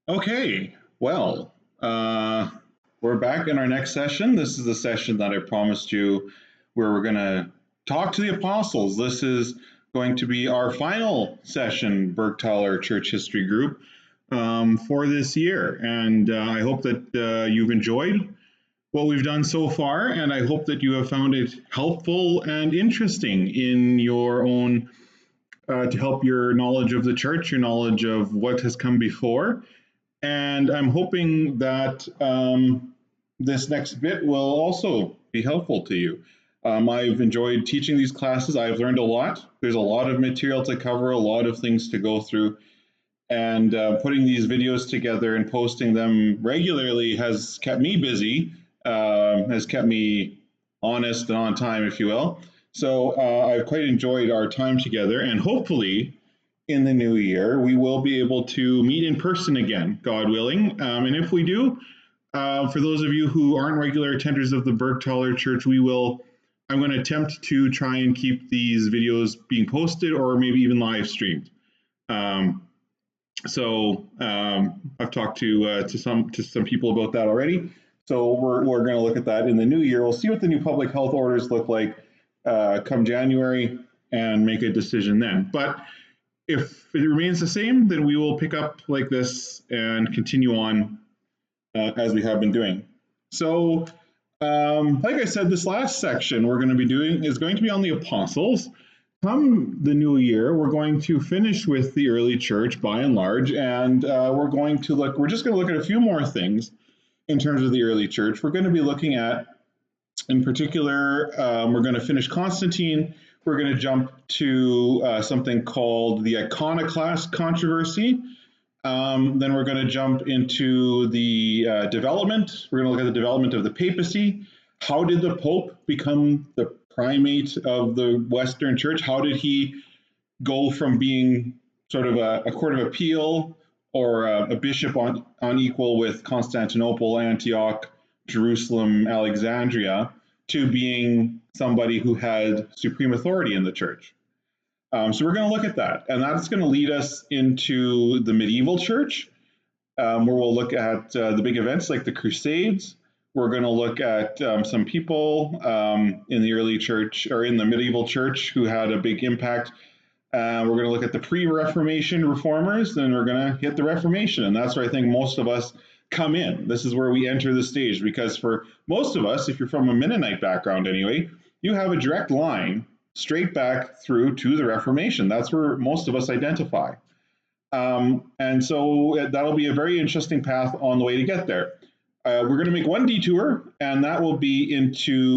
Okay, well, we're back in our next session. This is the session that I promised you where we're going to talk to the apostles. This is going to be our final session, Bergthaler Church History Group, for this year. And I hope that you've enjoyed what we've done so far, and I hope that you have found it helpful and interesting in your own, to help your knowledge of the church, your knowledge of what has come before. And I'm hoping that this next bit will also be helpful to you. I've enjoyed teaching these classes. I've learned a lot. There's a lot of material to cover, a lot of things to go through. And putting these videos together and posting them regularly has kept me busy, has kept me honest and on time, if you will. So I've quite enjoyed our time together, and hopefully in the new year, we will be able to meet in person again, God willing. And if we do, for those of you who aren't regular attenders of the Bergthaler Church, I'm going to attempt to try and keep these videos being posted or maybe even live streamed. I've talked to some people about that already. So we're going to look at that in the new year. We'll see what the new public health orders look like come January and make a decision then. But if it remains the same, then we will pick up like this and continue on as we have been doing. So, like I said, this last section we're going to be doing is going to be on the apostles. Come the new year, we're going to finish with the early church by and large, and we're just going to look at a few more things in terms of the early church. We're going to be looking at, in particular, we're going to finish Constantine. We're going to jump to something called the iconoclast controversy. Then we're going to jump into the development. We're going to look at the development of the papacy. How did the Pope become the primate of the Western Church? How did he go from being sort of a court of appeal or a bishop on equal with Constantinople, Antioch, Jerusalem, Alexandria, to being somebody who had supreme authority in the church? So we're going to look at that, and that's going to lead us into the medieval church, where we'll look at the big events like the Crusades. We're going to look at some people in the early church or in the medieval church who had a big impact. We're going to look at the pre-Reformation reformers, and we're going to hit the Reformation, and that's where I think most of us come in. This is where we enter the stage, because for most of us, if you're from a Mennonite background anyway, you have a direct line straight back through to the Reformation. That's where most of us identify. And so that'll be a very interesting path on the way to get there. We're going to make one detour, and that will be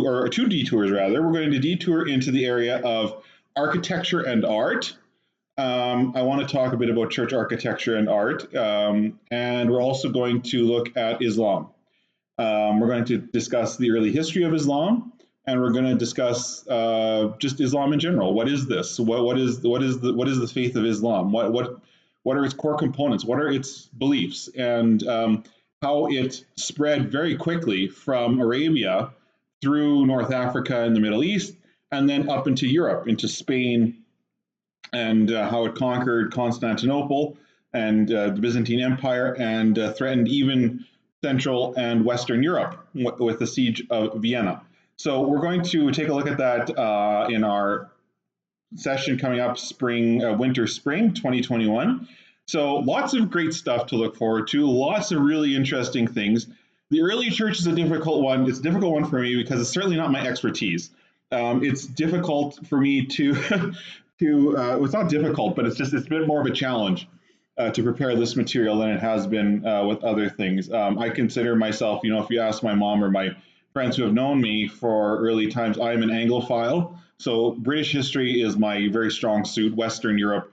or two detours rather. We're going to detour into the area of architecture and art. I want to talk a bit about church architecture and art, and we're also going to look at Islam. We're going to discuss the early history of Islam, and we're going to discuss just Islam in general. What is this? What is the faith of Islam? What are its core components? What are its beliefs? And how it spread very quickly from Arabia through North Africa and the Middle East, and then up into Europe, into Spain, and how it conquered Constantinople and the Byzantine Empire, and threatened even Central and Western Europe with the siege of Vienna. So we're going to take a look at that in our session coming up winter, spring 2021. So lots of great stuff to look forward to, lots of really interesting things. The early church is a difficult one. It's a difficult one for me because it's certainly not my expertise. It's difficult for me to, it's not difficult, but it's a bit more of a challenge to prepare this material than it has been with other things. I consider myself, if you ask my mom or my friends who have known me for early times, I'm an Anglophile. So British history is my very strong suit. Western Europe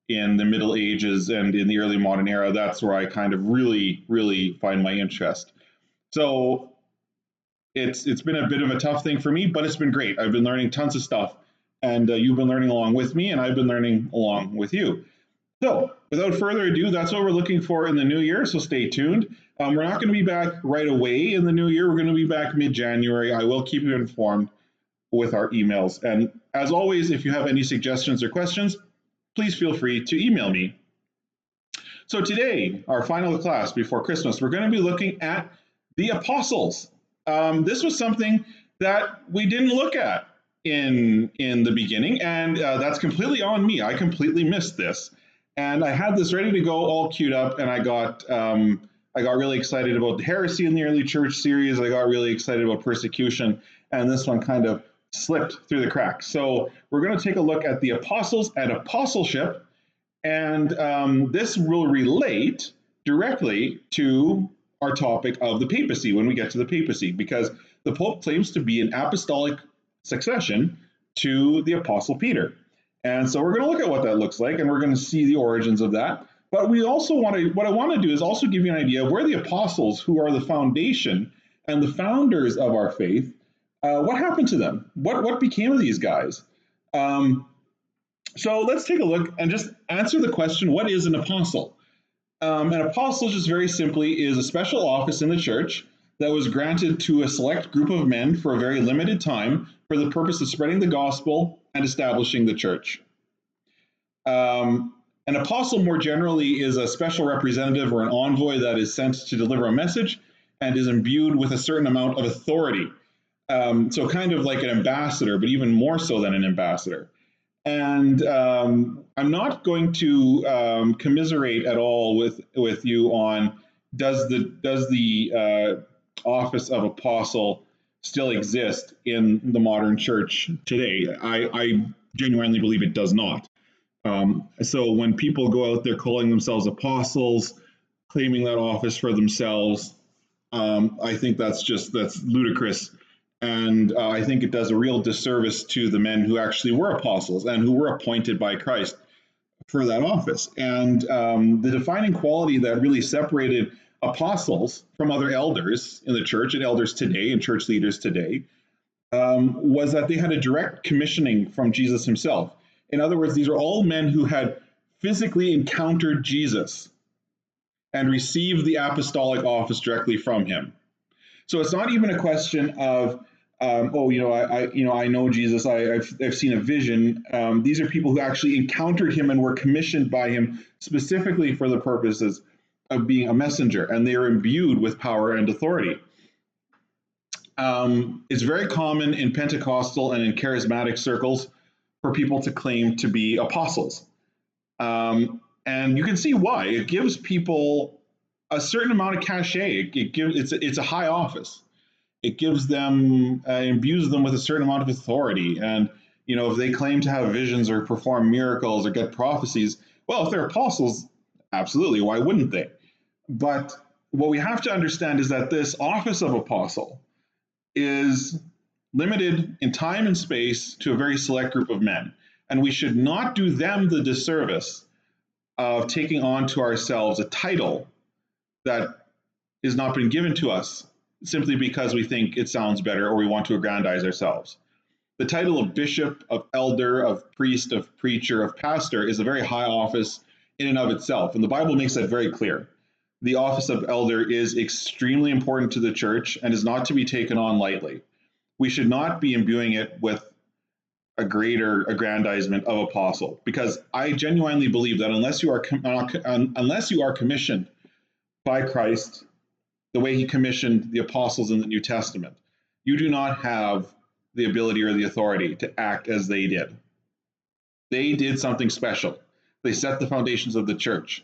in the Middle Ages and in the early modern era, that's where I kind of really, really find my interest. So it's been a bit of a tough thing for me, but it's been great. I've been learning tons of stuff, and you've been learning along with me, and I've been learning along with you. So without further ado, that's what we're looking for in the new year, so stay tuned. We're not going to be back right away in the new year. We're going to be back mid-January. I will keep you informed with our emails. And as always, if you have any suggestions or questions, please feel free to email me. So today, our final class before Christmas, we're going to be looking at the apostles. This was something that we didn't look at in the beginning, and that's completely on me. I completely missed this, and I had this ready to go, all queued up, and I got really excited about the heresy in the early church series. I got really excited about persecution, and this one kind of slipped through the cracks. So we're going to take a look at the apostles and apostleship, and this will relate directly to our topic of the papacy when we get to the papacy, because the Pope claims to be an apostolic succession to the Apostle Peter. And so we're going to look at what that looks like, and we're going to see the origins of that. But we also what I want to do is also give you an idea of where the apostles, who are the foundation and the founders of our faith, what happened to them? What became of these guys? So let's take a look and just answer the question, what is an apostle? An apostle, just very simply, is a special office in the church that was granted to a select group of men for a very limited time for the purpose of spreading the gospel and establishing the church. An apostle, more generally, is a special representative or an envoy that is sent to deliver a message and is imbued with a certain amount of authority. So kind of like an ambassador, but even more so than an ambassador. And I'm not going to commiserate at all with you on does the office of apostle still exist in the modern church today? I genuinely believe it does not. So when people go out there calling themselves apostles, claiming that office for themselves, I think that's ludicrous. And I think it does a real disservice to the men who actually were apostles and who were appointed by Christ for that office. And the defining quality that really separated apostles from other elders in the church and elders today and church leaders today was that they had a direct commissioning from Jesus himself. In other words, these are all men who had physically encountered Jesus and received the apostolic office directly from him. So it's not even a question of I know Jesus. I've seen a vision. These are people who actually encountered him and were commissioned by him specifically for the purposes of being a messenger, and they are imbued with power and authority. It's very common in Pentecostal and in charismatic circles for people to claim to be apostles, and you can see why. It gives people a certain amount of cachet. It's a high office. It gives them, imbues them with a certain amount of authority. And, if they claim to have visions or perform miracles or get prophecies, well, if they're apostles, absolutely, why wouldn't they? But what we have to understand is that this office of apostle is limited in time and space to a very select group of men. And we should not do them the disservice of taking on to ourselves a title that has not been given to us simply because we think it sounds better or we want to aggrandize ourselves. The title of bishop, of elder, of priest, of preacher, of pastor is a very high office in and of itself, and the Bible makes that very clear. The office of elder is extremely important to the church and is not to be taken on lightly. We should not be imbuing it with a greater aggrandizement of apostle, because I genuinely believe that unless you are commissioned by Christ the way he commissioned the apostles in the New Testament, you do not have the ability or the authority to act as they did. They did something special. They set the foundations of the church.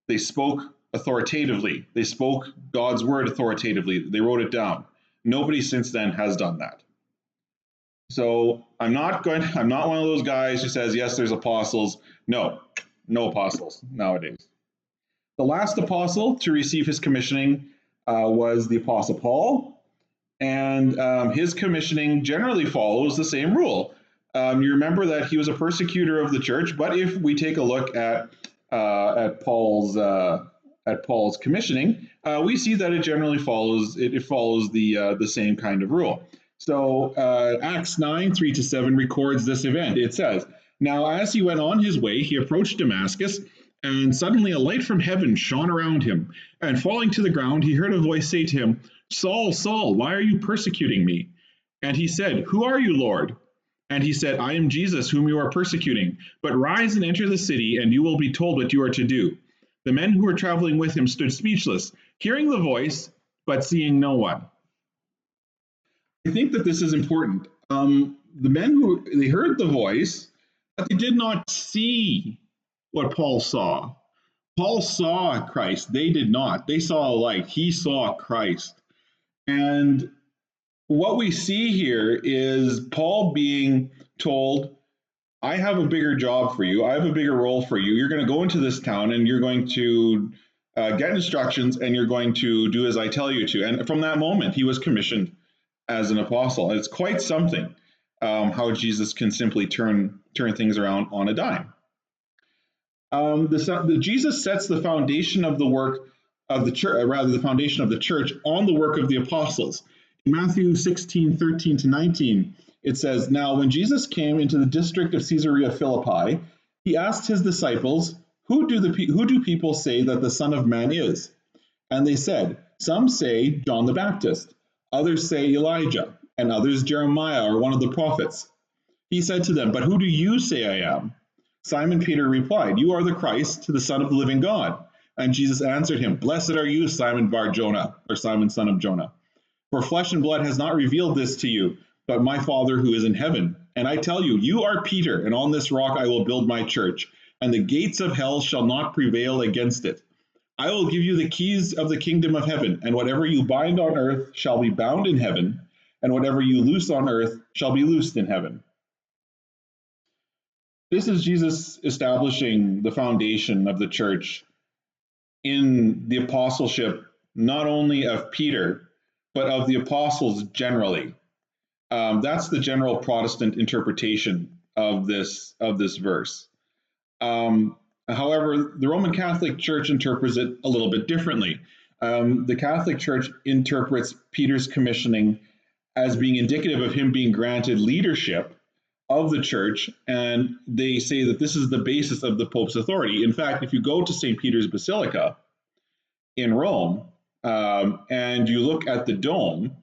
They spoke authoritatively. They spoke God's word authoritatively. They wrote it down. Nobody since then has done that. So I'm not one of those guys who says, yes, there's apostles. No apostles nowadays. The last apostle to receive his commissioning was the Apostle Paul, and his commissioning generally follows the same rule. You remember that he was a persecutor of the church, but if we take a look at Paul's commissioning, we see that it generally follows the same kind of rule. So Acts 9:3-7 records this event. It says, "Now as he went on his way, he approached Damascus, and suddenly a light from heaven shone around him. And falling to the ground, he heard a voice say to him, 'Saul, Saul, why are you persecuting me?' And he said, 'Who are you, Lord?' And he said, 'I am Jesus, whom you are persecuting. But rise and enter the city, and you will be told what you are to do.' The men who were traveling with him stood speechless, hearing the voice, but seeing no one. I think that this is important. The men they heard the voice, but they did not see what Paul saw. Paul saw Christ. They did not. They saw a light. He saw Christ. And what we see here is Paul being told, I have a bigger job for you. I have a bigger role for you. You're going to go into this town and you're going to get instructions and you're going to do as I tell you to. And from that moment, he was commissioned as an apostle. It's quite something how Jesus can simply turn things around on a dime. Jesus sets the foundation of the work of the church, rather the foundation of the church on the work of the apostles. In Matthew 16:13-19, it says, Now when Jesus came into the district of Caesarea Philippi, he asked his disciples, Who do people say that the Son of Man is? And they said, Some say John the Baptist, others say Elijah, and others Jeremiah or one of the prophets. He said to them, But who do you say I am? Simon Peter replied, You are the Christ, the Son of the living God. And Jesus answered him, Blessed are you, Simon Bar-Jonah, or Simon son of Jonah. For flesh and blood has not revealed this to you, but my Father who is in heaven. And I tell you, you are Peter, and on this rock I will build my church, and the gates of hell shall not prevail against it. I will give you the keys of the kingdom of heaven, and whatever you bind on earth shall be bound in heaven, and whatever you loose on earth shall be loosed in heaven. This is Jesus establishing the foundation of the church in the apostleship, not only of Peter, but of the apostles generally. That's the general Protestant interpretation of this verse. However, the Roman Catholic Church interprets it a little bit differently. The Catholic Church interprets Peter's commissioning as being indicative of him being granted leadership of the church, and they say that this is the basis of the Pope's authority. In fact, if you go to St. Peter's Basilica in Rome, and you look at the dome,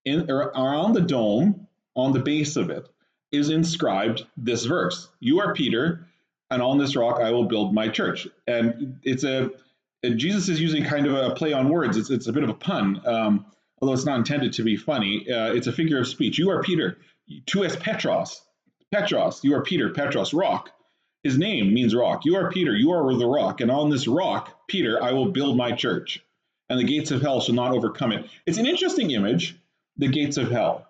around the dome, on the base of it, is inscribed this verse, You are Peter, and on this rock I will build my church. And Jesus is using kind of a play on words. It's a bit of a pun, although it's not intended to be funny. It's a figure of speech. You are Peter, tu es Petros. Petros, you are Peter, Petros, rock. His name means rock. You are Peter, you are the rock, and on this rock, Peter, I will build my church, and the gates of hell shall not overcome it. It's an interesting image, the gates of hell.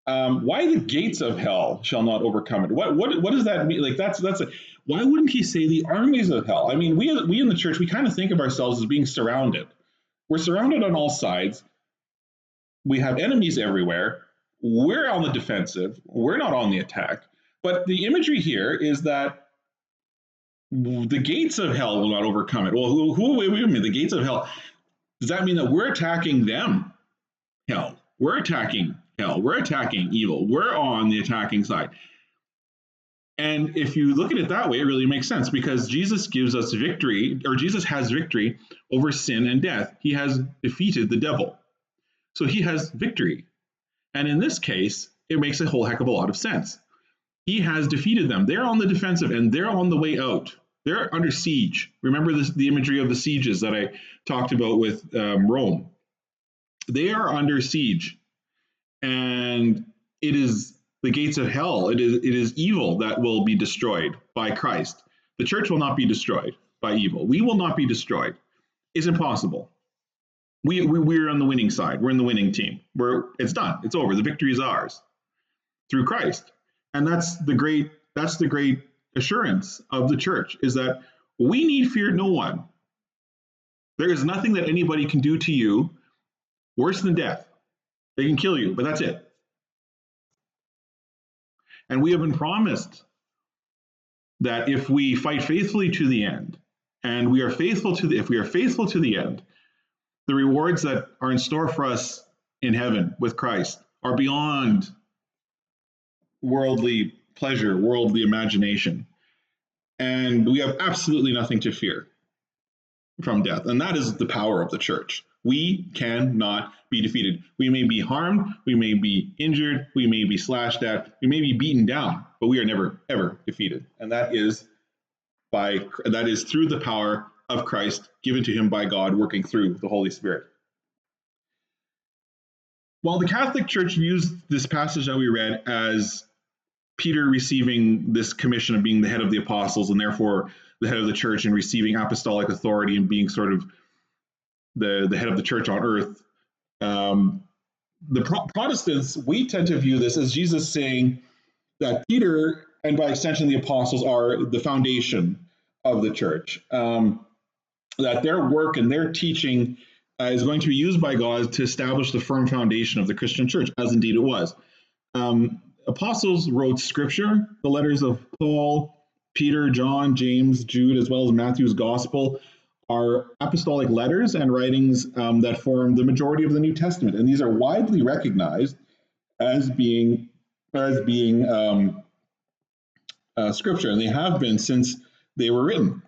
Why the gates of hell shall not overcome it? What does that mean? Like why wouldn't he say the armies of hell? I mean, we in the church, we kind of think of ourselves as being surrounded. We're surrounded on all sides. We have enemies everywhere. We're on the defensive. We're not on the attack. But the imagery here is that the gates of hell will not overcome it. Well, wait a minute, the gates of hell, does that mean that we're attacking them? Hell. We're attacking hell. We're attacking evil. We're on the attacking side. And if you look at it that way, it really makes sense because Jesus gives us victory, or Jesus has victory over sin and death. He has defeated the devil. So he has victory. And in this case, it makes a whole heck of a lot of sense. He has defeated them. They're on the defensive and they're on the way out. They're under siege. Remember the imagery of the sieges that I talked about with Rome. They are under siege. And it is the gates of hell. It is evil that will be destroyed by Christ. The church will not be destroyed by evil. We will not be destroyed. It's impossible. We're on the winning side. We're in the winning team. It's done. It's over. The victory is ours through Christ. And that's the great assurance of the church, is that we need fear no one. There is nothing that anybody can do to you worse than death. They can kill you, but that's it. And we have been promised that if we fight faithfully to the end, and if we are faithful to the end, the rewards that are in store for us in heaven with Christ are beyond worldly pleasure, worldly imagination. And we have absolutely nothing to fear from death. And that is the power of the church. We cannot be defeated. We may be harmed, we may be injured, we may be slashed at, we may be beaten down, but we are never, ever defeated. And that is through the power of Christ given to him by God, working through the Holy Spirit. While the Catholic Church views this passage that we read as Peter receiving this commission of being the head of the apostles and therefore the head of the church and receiving apostolic authority and being sort of the head of the church on earth, the Protestants, we tend to view this as Jesus saying that Peter, and by extension the apostles, are the foundation of the church, that their work and their teaching is going to be used by God to establish the firm foundation of the Christian church, as indeed it was. Apostles wrote scripture, the letters of Paul, Peter, John, James, Jude, as well as Matthew's gospel are apostolic letters and writings that form the majority of the New Testament. And these are widely recognized as being scripture, and they have been since they were written.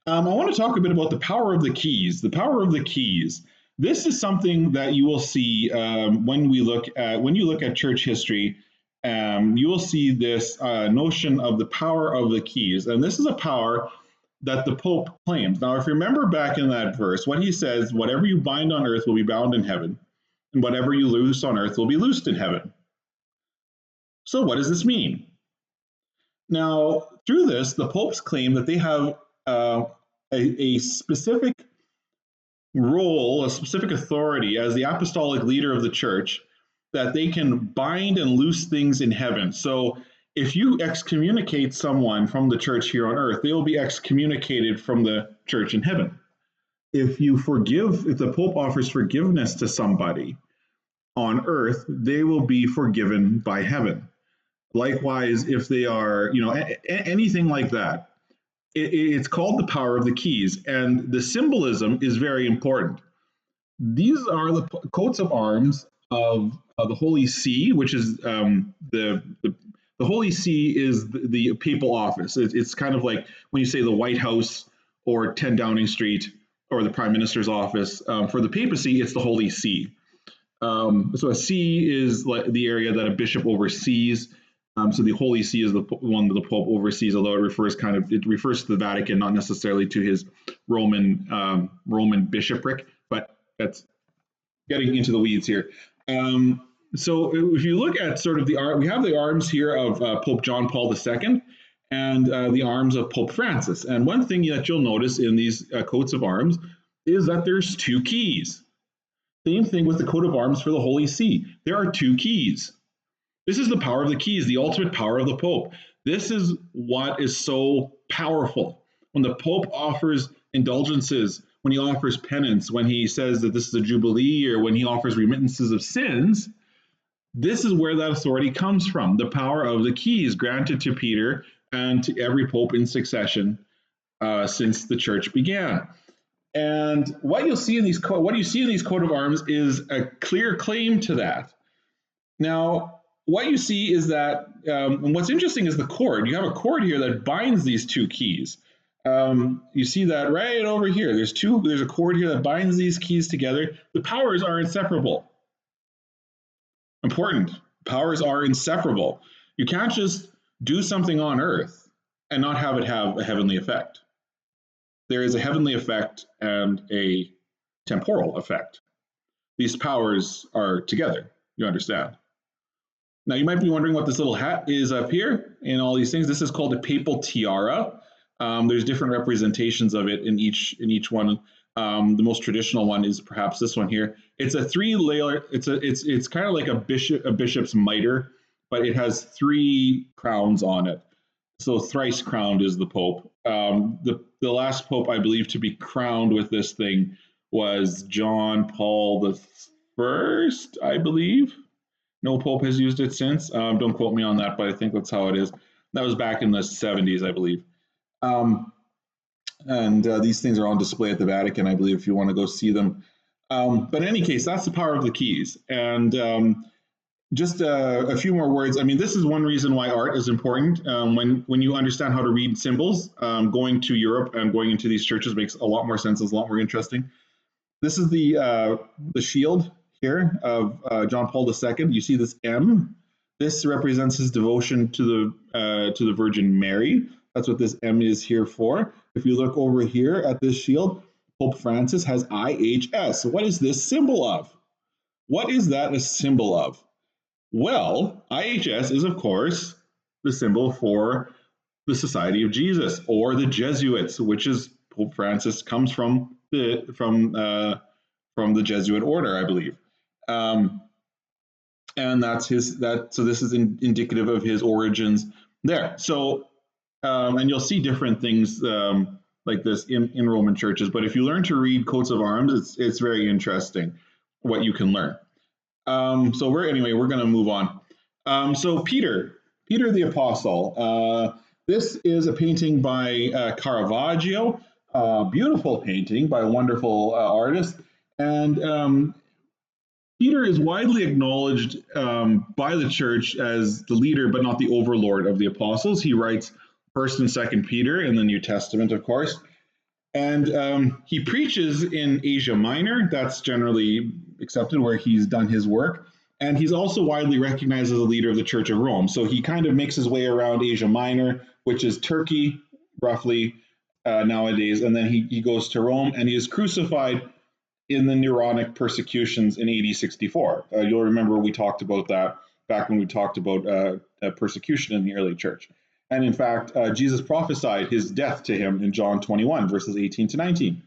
I want to talk a bit about the power of the keys. The power of the keys. This is something that you will see when you look at church history. You will see this notion of the power of the keys, and this is a power that the Pope claims. Now, if you remember back in that verse, what he says, whatever you bind on earth will be bound in heaven, and whatever you loose on earth will be loosed in heaven. So what does this mean? Now, through this, the popes claim that they have a specific role, a specific authority as the apostolic leader of the church, that they can bind and loose things in heaven. So if you excommunicate someone from the church here on earth, they will be excommunicated from the church in heaven. If the Pope offers forgiveness to somebody on earth, they will be forgiven by heaven. Likewise, if they are, anything like that, it's called the power of the keys, and the symbolism is very important. These are the coats of arms of the Holy See, which is the Holy See is the papal office. It's kind of like when you say the White House or 10 Downing Street or the Prime Minister's office. For the papacy, it's the Holy See. So a see is like the area that a bishop oversees. So the Holy See is the one that the Pope oversees, although it refers to the Vatican, not necessarily to his Roman bishopric. But that's getting into the weeds here. So if you look at sort of we have the arms here of Pope John Paul II and the arms of Pope Francis. And one thing that you'll notice in these coats of arms is that there's two keys. Same thing with the coat of arms for the Holy See. There are two keys. This is the power of the keys, the ultimate power of the Pope. This is what is so powerful. When the Pope offers indulgences, when he offers penance, when he says that this is a jubilee, or when he offers remittances of sins, this is where that authority comes from, the power of the keys granted to Peter and to every Pope in succession since the church began. And what you see in these coat of arms is a clear claim to that. Now, what you see is that, and what's interesting is the cord. You have a cord here that binds these two keys. You see that right over here. There's a cord here that binds these keys together. The powers are inseparable. Important. Powers are inseparable. You can't just do something on earth and not have it have a heavenly effect. There is a heavenly effect and a temporal effect. These powers are together, you understand. Now, you might be wondering what this little hat is up here and all these things. This is called a papal tiara. There's different representations of it in each one. The most traditional one is perhaps this one here. It's a 3-layer. It's kind of like a bishop's mitre, but it has 3 crowns on it. So thrice crowned is the Pope. The last Pope, I believe, to be crowned with this thing was John Paul I, I believe. No Pope has used it since. Don't quote me on that, but I think that's how it is. That was back in the 70s, I believe. These things are on display at the Vatican, I believe, if you want to go see them. But in any case, that's the power of the keys. And just a few more words. I mean, this is one reason why art is important. When you understand how to read symbols, going to Europe and going into these churches makes a lot more sense. It's a lot more interesting. This is the shield here of John Paul II. You see this M. This represents his devotion to the Virgin Mary. That's what this M is here for. If you look over here at this shield, Pope Francis has IHS. What is this symbol of? What is that a symbol of? Well, IHS is, of course, the symbol for the Society of Jesus, or the Jesuits, which is Pope Francis comes from the Jesuit order, I believe. And that's so this is indicative of his origins there. So, and you'll see different things like this in Roman churches. But if you learn to read coats of arms, it's very interesting what you can learn. So we're going to move on. So Peter the Apostle. This is a painting by Caravaggio, beautiful painting by a wonderful artist, and Peter is widely acknowledged by the church as the leader, but not the overlord of the apostles. He writes 1st and 2nd Peter in the New Testament, of course, and he preaches in Asia Minor. That's generally accepted where he's done his work. And he's also widely recognized as a leader of the Church of Rome. So he kind of makes his way around Asia Minor, which is Turkey, roughly, nowadays. And then he goes to Rome, and he is crucified in the Neronic persecutions in AD 64. You'll remember we talked about that back when we talked about persecution in the early church. And in fact, Jesus prophesied his death to him in John 21, verses 18 to 19.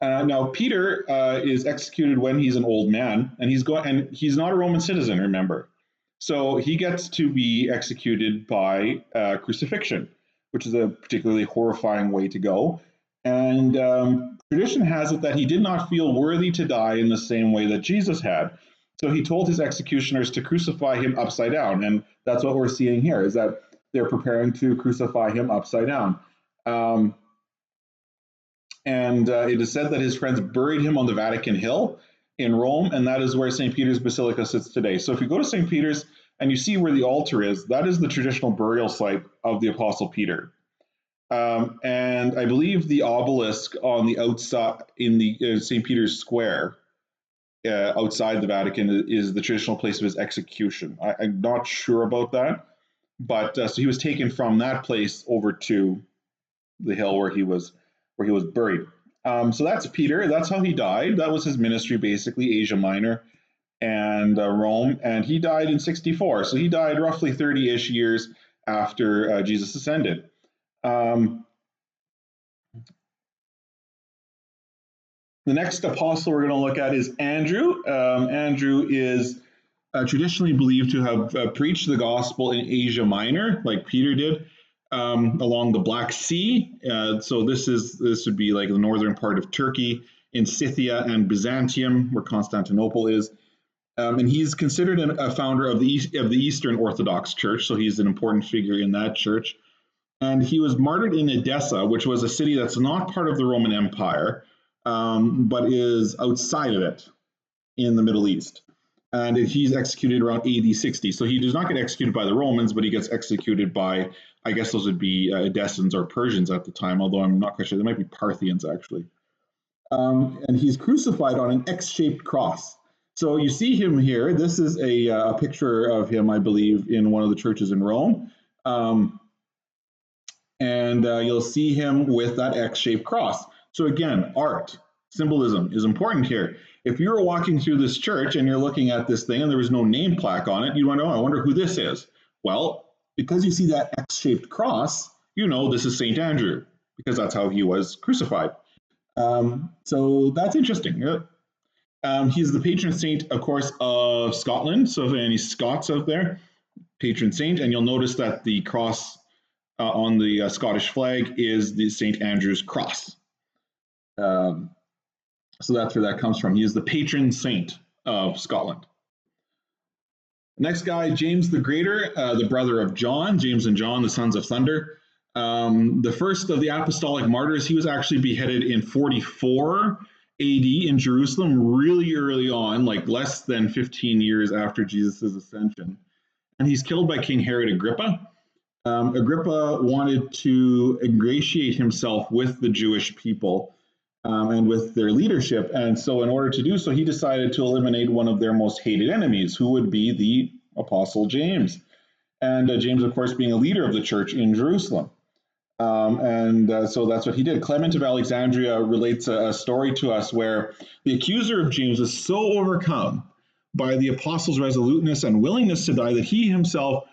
Now, Peter is executed when he's an old man, and he's not a Roman citizen, remember. So he gets to be executed by crucifixion, which is a particularly horrifying way to go. And tradition has it that he did not feel worthy to die in the same way that Jesus had. So he told his executioners to crucify him upside down. And that's what we're seeing here, is that they're preparing to crucify him upside down. And it is said that his friends buried him on the Vatican Hill in Rome, and that is where St. Peter's Basilica sits today. So if you go to St. Peter's and you see where the altar is, that is the traditional burial site of the Apostle Peter. And I believe the obelisk on the outside in the St. Peter's Square outside the Vatican is the traditional place of his execution. I'm not sure about that, but so he was taken from that place over to the hill where he was buried. So that's Peter. That's how he died. That was his ministry, basically, Asia Minor and Rome. And he died in 64. So he died roughly 30-ish years after Jesus ascended. The next apostle we're going to look at is Andrew. Andrew is traditionally believed to have preached the gospel in Asia Minor, like Peter did, along the Black Sea. So this would be like the northern part of Turkey, in Scythia and Byzantium, where Constantinople is. And he's considered a founder of the Eastern Orthodox Church, so he's an important figure in that church. And he was martyred in Edessa, which was a city that's not part of the Roman Empire, but is outside of it in the Middle East. And he's executed around AD 60. So he does not get executed by the Romans, but he gets executed by, I guess those would be Edessans or Persians at the time, although I'm not quite sure. They might be Parthians, actually. And he's crucified on an X-shaped cross. So you see him here. This is a picture of him, I believe, in one of the churches in Rome. And you'll see him with that X-shaped cross. So again, art, symbolism is important here. If you were walking through this church and you're looking at this thing and there was no name plaque on it, you want to know, I wonder who this is. Well, because you see that X-shaped cross, you know this is St. Andrew, because that's how he was crucified. So that's interesting. He's the patron saint, of course, of Scotland. So if any Scots out there, patron saint, and you'll notice that the cross on the Scottish flag is the St. Andrew's cross. So that's where that comes from. He is the patron saint of Scotland. Next guy, James the Greater, the brother of John, James and John, the sons of thunder. The first of the apostolic martyrs, he was actually beheaded in 44 AD in Jerusalem, really early on, like less than 15 years after Jesus' ascension. And he's killed by King Herod Agrippa. Agrippa wanted to ingratiate himself with the Jewish people and with their leadership. And so in order to do so, he decided to eliminate one of their most hated enemies, who would be the Apostle James. And James, of course, being a leader of the church in Jerusalem. So that's what he did. Clement of Alexandria relates a story to us where the accuser of James was so overcome by the apostle's resoluteness and willingness to die that he himself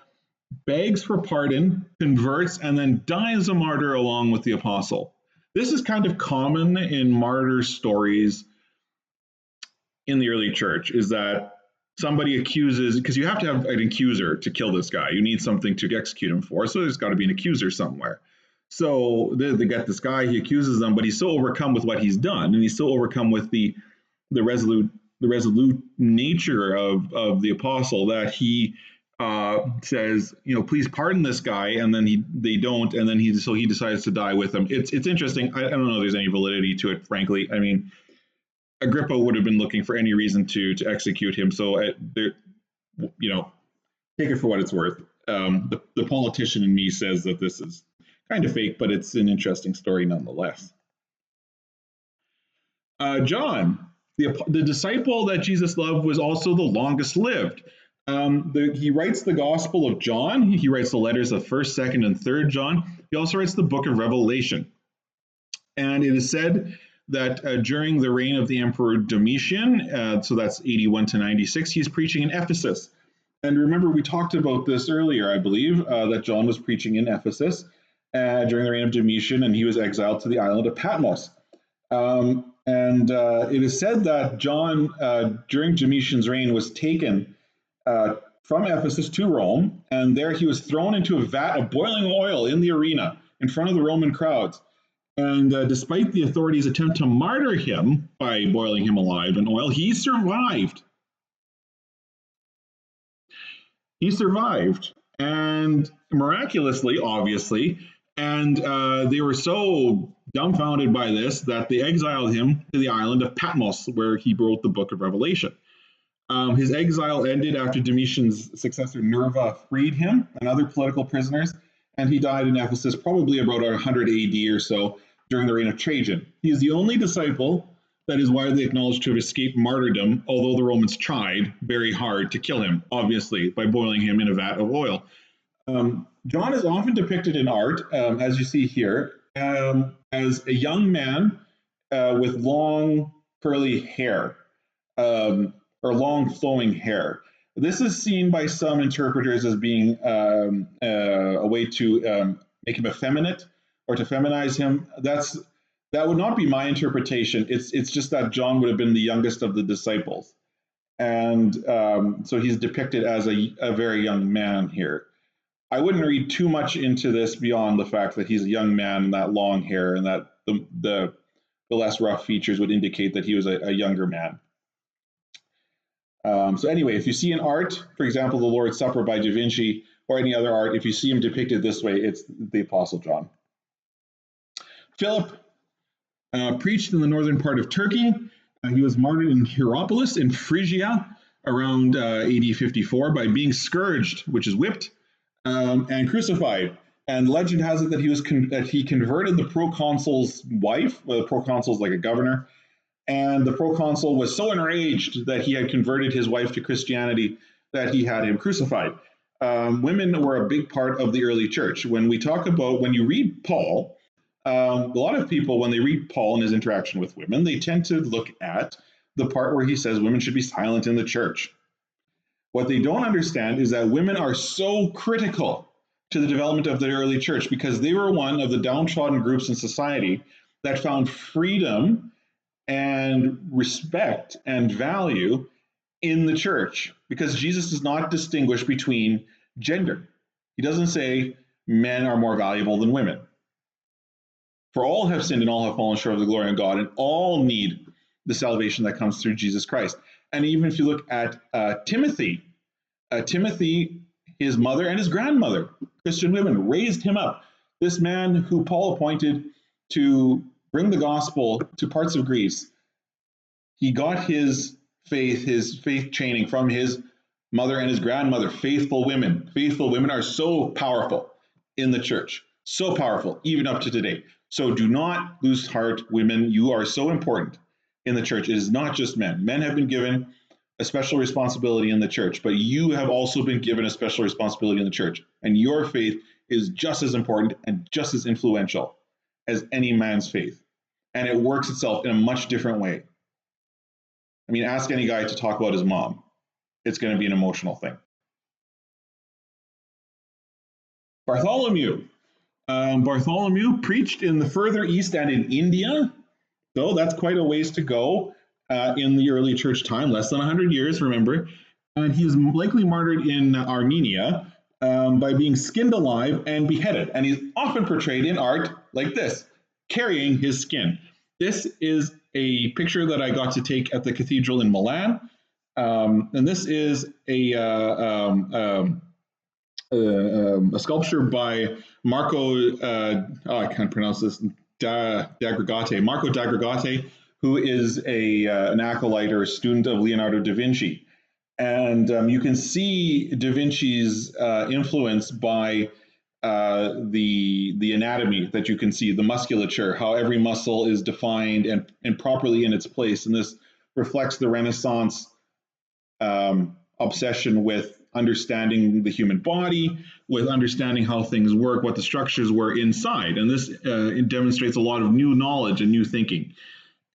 begs for pardon, converts, and then dies a martyr along with the apostle. This is kind of common in martyr stories in the early church, is that somebody accuses, because you have to have an accuser to kill this guy. You need something to execute him for, so there's got to be an accuser somewhere. So they get this guy, he accuses them, but he's so overcome with what he's done, and he's so overcome with the resolute nature of the apostle that he says, please pardon this guy, and then they don't, and then he decides to die with them. It's interesting. I don't know if there's any validity to it, frankly. I mean, Agrippa would have been looking for any reason to execute him. So take it for what it's worth. The politician in me says that this is kind of fake, but it's an interesting story nonetheless. John, the disciple that Jesus loved, was also the longest lived. He writes the Gospel of John. He writes the letters of 1st, 2nd, and 3rd John. He also writes the book of Revelation. And it is said that during the reign of the Emperor Domitian, so that's 81 to 96, he's preaching in Ephesus. And remember, we talked about this earlier, I believe, that John was preaching in Ephesus during the reign of Domitian, and he was exiled to the island of Patmos. It is said that John, during Domitian's reign, was taken from Ephesus to Rome, and there he was thrown into a vat of boiling oil in the arena in front of the Roman crowds. And despite the authorities' attempt to martyr him by boiling him alive in oil, he survived. He survived, and miraculously, obviously, and they were so dumbfounded by this that they exiled him to the island of Patmos, where he wrote the book of Revelation. His exile ended after Domitian's successor Nerva freed him and other political prisoners, and he died in Ephesus probably about 100 AD or so during the reign of Trajan. He is the only disciple that is widely acknowledged to have escaped martyrdom, although the Romans tried very hard to kill him, obviously, by boiling him in a vat of oil. John is often depicted in art, as you see here, as a young man with long curly hair, or long flowing hair. This is seen by some interpreters as being a way to make him effeminate or to feminize him. That would not be my interpretation. It's just that John would have been the youngest of the disciples. And so he's depicted as a very young man here. I wouldn't read too much into this beyond the fact that he's a young man and that long hair, and that the less rough features would indicate that he was a younger man. So anyway, if you see in art, for example, the Lord's Supper by Da Vinci, or any other art, if you see him depicted this way, it's the Apostle John. Philip preached in the northern part of Turkey. He was martyred in Hierapolis in Phrygia around AD 54 by being scourged, which is whipped, and crucified. And legend has it that he converted the proconsul's wife. Well, the proconsul's like a governor, and the proconsul was so enraged that he had converted his wife to Christianity that he had him crucified. Women were a big part of the early church. When you read Paul, a lot of people, when they read Paul and his interaction with women, they tend to look at the part where he says women should be silent in the church. What they don't understand is that women are so critical to the development of the early church because they were one of the downtrodden groups in society that found freedom and respect and value in the church, because Jesus does not distinguish between gender. He doesn't say men are more valuable than women. For all have sinned and all have fallen short of the glory of God, and all need the salvation that comes through Jesus Christ. And even if you look at Timothy, his mother and his grandmother, Christian women, raised him up. This man who Paul appointed to bring the gospel to parts of Greece, he got his faith training from his mother and his grandmother, faithful women. Faithful women are so powerful in the church, so powerful, even up to today. So do not lose heart, women. You are so important in the church. It is not just men. Men have been given a special responsibility in the church, but you have also been given a special responsibility in the church. And your faith is just as important and just as influential as any man's faith. And it works itself in a much different way. I mean, ask any guy to talk about his mom. It's going to be an emotional thing. Bartholomew. Bartholomew preached in the further east and in India. So that's quite a ways to go in the early church time, less than 100 years, remember. And he was likely martyred in Armenia by being skinned alive and beheaded. And he's often portrayed in art like this, carrying his skin. This is a picture that I got to take at the cathedral in Milan. And this is a sculpture by Marco, I can't pronounce this, d'Agrigate, Marco d'Agrigate, who is an acolyte or a student of Leonardo da Vinci. And you can see Da Vinci's influence by the anatomy that you can see, the musculature, how every muscle is defined and properly in its place. And this reflects the Renaissance obsession with understanding the human body, with understanding how things work, what the structures were inside. And this it demonstrates a lot of new knowledge and new thinking.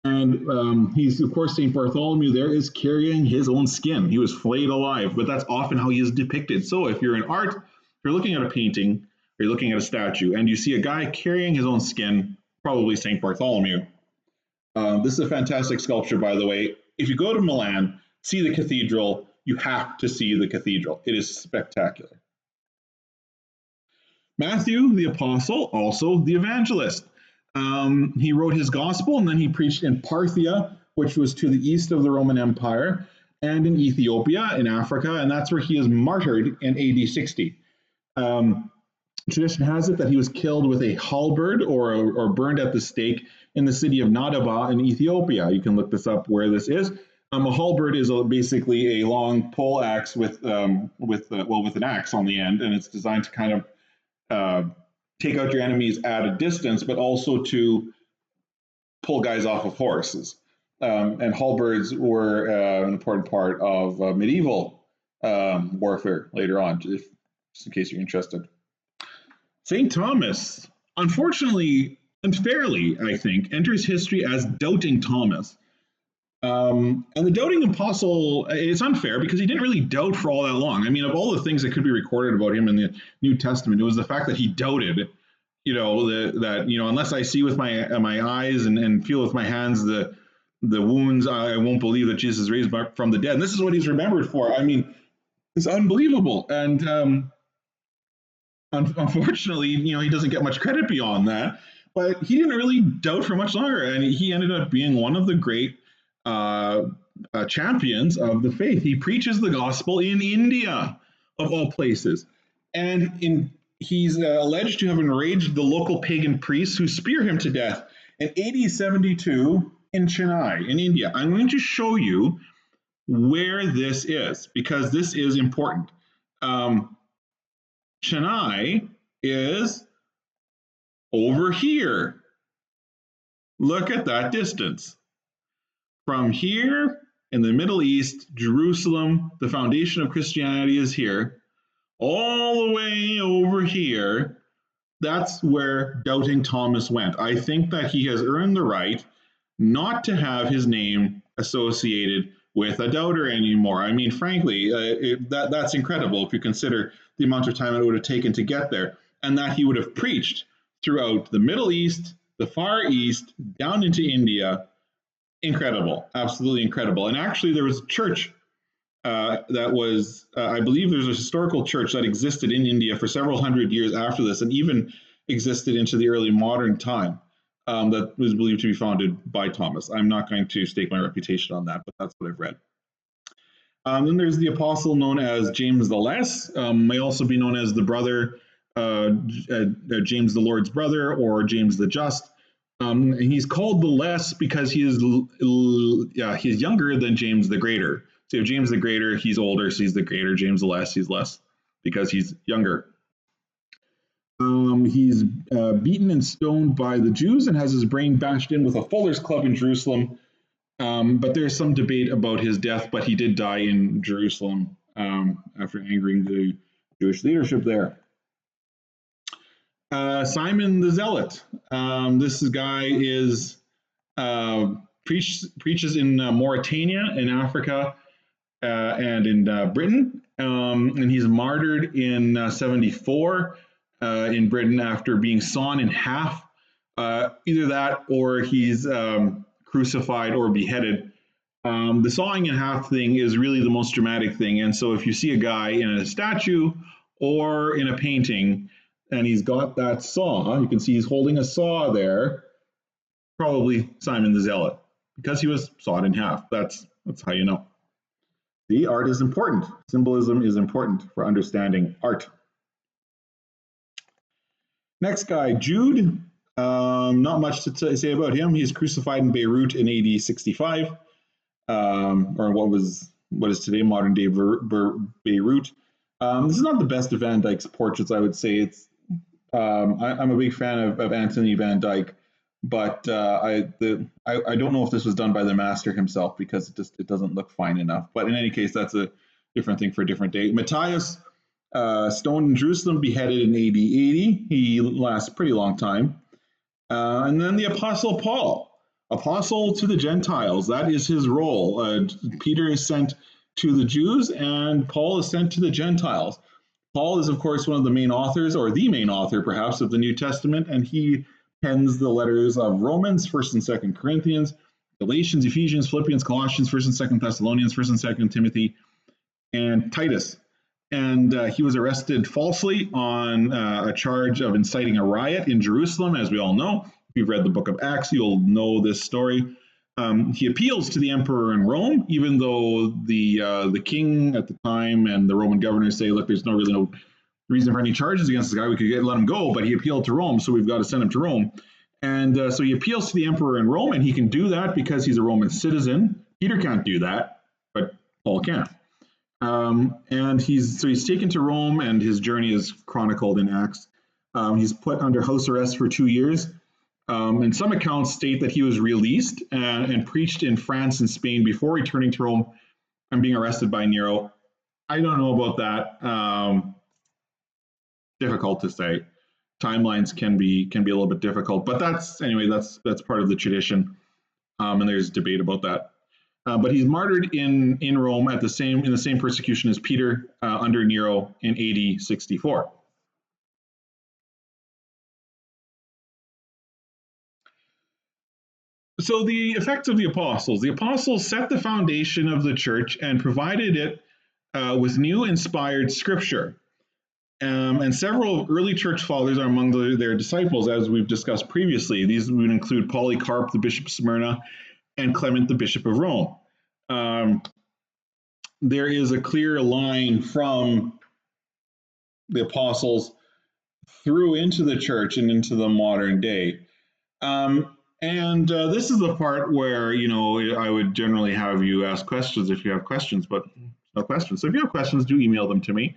And he's, of course, St. Bartholomew there is carrying his own skin. He was flayed alive, but that's often how he is depicted. So if you're in art, if you're looking at a painting, or you're looking at a statue, and you see a guy carrying his own skin, probably St. Bartholomew. This is a fantastic sculpture, by the way. If you go to Milan, see the cathedral, you have to see the cathedral. It is spectacular. Matthew, the apostle, also the evangelist. He wrote his gospel, and then he preached in Parthia, which was to the east of the Roman Empire, and in Ethiopia, in Africa, and that's where he is martyred in AD 60. Tradition has it that he was killed with a halberd or burned at the stake in the city of Nadaba in Ethiopia. You can look this up where this is. A halberd is basically a long pole axe with an axe on the end, and it's designed to kind of take out your enemies at a distance, but also to pull guys off of horses. And halberds were an important part of medieval warfare later on, just in case you're interested. St. Thomas, unfortunately, unfairly, I think, enters history as Doubting Thomas. And the doubting apostle, it's unfair because he didn't really doubt for all that long. I mean, of all the things that could be recorded about him in the New Testament, it was the fact that he doubted, that unless I see with my eyes and feel with my hands the wounds, I won't believe that Jesus is raised from the dead. And this is what he's remembered for. I mean, it's unbelievable. And unfortunately, he doesn't get much credit beyond that. But he didn't really doubt for much longer, and he ended up being one of the great champions of the faith. He preaches the gospel in India, of all places, and he's alleged to have enraged the local pagan priests who spear him to death in AD 72 in Chennai, in India. I'm going to show you where this is, because this is important. Chennai is over here. Look at that distance. From here in the Middle East, Jerusalem, the foundation of Christianity is here, all the way over here. That's where Doubting Thomas went. I think that he has earned the right not to have his name associated with a doubter anymore. I mean, frankly, that's incredible if you consider the amount of time it would have taken to get there, and that he would have preached throughout the Middle East, the Far East, down into India. Incredible, absolutely incredible. And actually, there was a church that was, I believe there's a historical church that existed in India for several hundred years after this, and even existed into the early modern time, that was believed to be founded by Thomas. I'm not going to stake my reputation on that, but that's what I've read. Then there's the apostle known as James the Less, may also be known as the brother, James the Lord's brother, or James the Just. And he's called the Less because he's younger than James the Greater. So if James the Greater, he's older, so he's the greater. James the Less, he's less because he's younger. He's beaten and stoned by the Jews and has his brain bashed in with a fuller's club in Jerusalem. But there's some debate about his death, but he did die in Jerusalem after angering the Jewish leadership there. Simon the Zealot. This guy is preaches in Mauritania, in Africa, and in Britain. And he's martyred in 74 in Britain after being sawn in half. Either that or he's crucified or beheaded. The sawing in half thing is really the most dramatic thing. And so if you see a guy in a statue or in a painting and he's got that saw, you can see he's holding a saw there, probably Simon the Zealot, because he was sawed in half. That's how you know. The art is important. Symbolism is important for understanding art. Next guy, Jude. Not much to say about him. He's crucified in Beirut in AD 65, or what is today modern day Beirut. This is not the best of Van Dyck's portraits, I would say. It's I'm a big fan of Anthony Van Dyck, but I don't know if this was done by the master himself because it doesn't look fine enough. But in any case, that's a different thing for a different day. Matthias, stoned in Jerusalem, beheaded in AD 80. He lasts a pretty long time. And then the Apostle Paul, apostle to the Gentiles. That is his role. Peter is sent to the Jews, and Paul is sent to the Gentiles. Paul is, of course, one of the main authors, or the main author, perhaps, of the New Testament, and he pens the letters of Romans, 1st and 2nd Corinthians, Galatians, Ephesians, Philippians, Colossians, 1st and 2nd Thessalonians, 1st and 2nd Timothy, and Titus. And he was arrested falsely on a charge of inciting a riot in Jerusalem, as we all know. If you've read the book of Acts, you'll know this story. He appeals to the emperor in Rome, even though the king at the time and the Roman governors say, look, there's no reason for any charges against this guy. We could let him go, but he appealed to Rome, so we've got to send him to Rome. And so he appeals to the emperor in Rome, and he can do that because he's a Roman citizen. Peter can't do that, but Paul can. And he's taken to Rome, and his journey is chronicled in Acts. He's put under house arrest for 2 years. And some accounts state that he was released and preached in France and Spain before returning to Rome and being arrested by Nero. I don't know about that. Difficult to say. Timelines can be a little bit difficult, but that's part of the tradition, and there's debate about that. But he's martyred in Rome in the same persecution as Peter under Nero in AD 64. So the effects of the apostles. The apostles set the foundation of the church and provided it with new inspired scripture. And several early church fathers are among their disciples, as we've discussed previously. These would include Polycarp, the bishop of Smyrna, and Clement, the bishop of Rome. There is a clear line from the apostles through into the church and into the modern day. And this is the part where, I would generally have you ask questions if you have questions, but no questions. So if you have questions, do email them to me.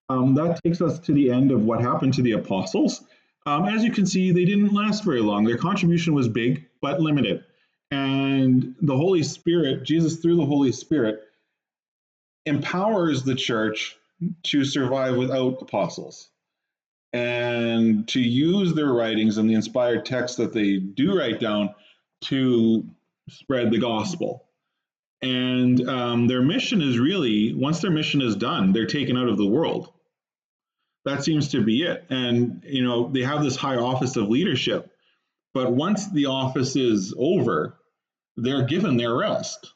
That takes us to the end of what happened to the apostles. As you can see, they didn't last very long. Their contribution was big, but limited. And the Holy Spirit, Jesus through the Holy Spirit, empowers the church to survive without apostles and to use their writings and the inspired text that they do write down to spread the gospel. And their mission is really, once their mission is done, they're taken out of the world. That seems to be it. And, they have this high office of leadership, but once the office is over, they're given their rest,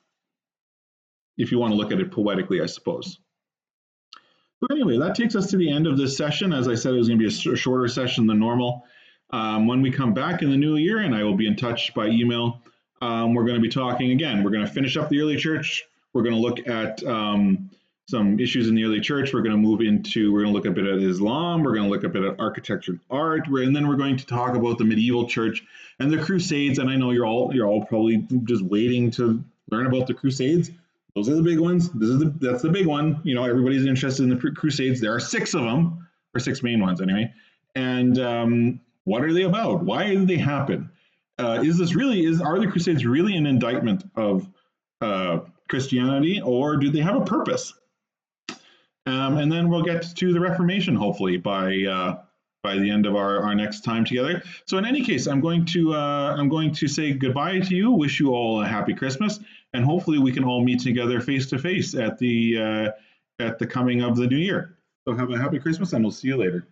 if you want to look at it poetically, I suppose. So anyway, that takes us to the end of this session. As I said, it was going to be a shorter session than normal. When we come back in the new year, and I will be in touch by email, we're going to be talking again. We're going to finish up the early church. We're going to look at some issues in the early church. We're going to look a bit at Islam. We're going to look a bit at architecture and art. And then we're going to talk about the medieval church and the Crusades. And I know you're all probably just waiting to learn about the Crusades. Those are the big ones. That's the big one. Everybody's interested in the Crusades. There are 6 of them, or 6 main ones anyway. And what are they about? Why did they happen? Are the Crusades really an indictment of Christianity, or do they have a purpose? And then we'll get to the Reformation, hopefully, by by the end of our next time together. So in any case, I'm going to say goodbye to you, wish you all a happy Christmas, and hopefully we can all meet together face to face at the coming of the new year. So have a happy Christmas, and we'll see you later.